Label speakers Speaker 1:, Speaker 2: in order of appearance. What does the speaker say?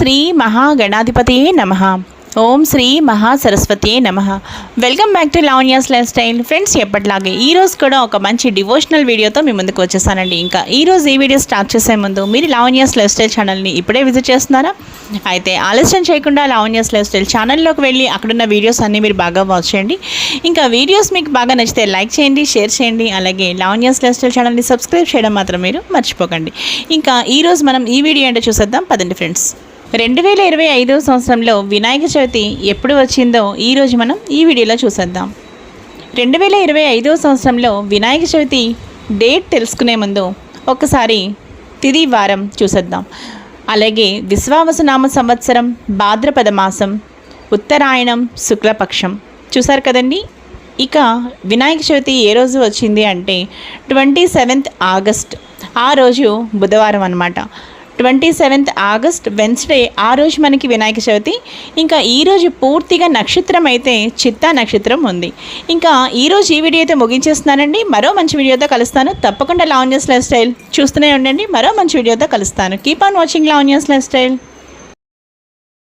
Speaker 1: శ్రీ మహాగణాధిపతియే నమః. ఓం శ్రీ మహాసరస్వతియే నమః. Welcome back to Lavanya's life style. Friends, ఎప్పటిలాగే ఈరోజు కూడా ఒక మంచి డివోషనల్ వీడియోతో మీ ముందుకు వచ్చేసానండి. ఇంకా ఈరోజు ఈ వీడియో స్టార్ట్ చేసే ముందు మీరు లావణ్యాస్ లైఫ్ స్టైల్ ఛానల్ని ఇప్పుడే విజిట్ చేస్తున్నారా? అయితే ఆలస్యం చేయకుండా లావణ్యాస్ లైఫ్ స్టైల్ ఛానల్లోకి వెళ్ళి అక్కడున్న వీడియోస్ అన్నీ మీరు బాగా వాచ్ చేయండి. ఇంకా వీడియోస్ మీకు బాగా నచ్చితే లైక్ చేయండి, షేర్ చేయండి. అలాగే లావణ్యాస్ లైఫ్ స్టైల్ ఛానల్ని సబ్స్క్రైబ్ చేయడం మాత్రం మీరు మర్చిపోకండి. ఇంకా ఈరోజు మనం ఈ వీడియో ఏంటో చూసేద్దాం పదండి ఫ్రెండ్స్. 2025 సంవత్సరంలో వినాయక చవితి ఎప్పుడు వచ్చిందో ఈరోజు మనం ఈ వీడియోలో చూసేద్దాం. 2025 సంవత్సరంలో వినాయక చవితి డేట్ తెలుసుకునే ముందు ఒకసారి తిథి వారం చూసేద్దాం. అలాగే విశ్వావసునామ సంవత్సరం, భాద్రపద మాసం, ఉత్తరాయణం, శుక్లపక్షం చూసారు కదండి. ఇక వినాయక చవితి ఏ రోజు వచ్చింది అంటే 27th ఆగస్ట్. ఆ రోజు బుధవారం అన్నమాట. 27th ఆగస్ట్ వెన్స్డే, ఆ రోజు మనకి వినాయక చవితి. ఇంకా ఈరోజు పూర్తిగా నక్షత్రం అయితే చిత్తా నక్షత్రం ఉంది. ఇంకా ఈరోజు ఈ వీడియో అయితే ముగించేస్తున్నానండి. మరో మంచి వీడియోతో కలుస్తాను. తప్పకుండా లావణ్యాస్ లైఫ్ స్టైల్ చూస్తూనే ఉండండి. మరో మంచి వీడియోతో కలుస్తాను. Keep on watching Lavanya's life style.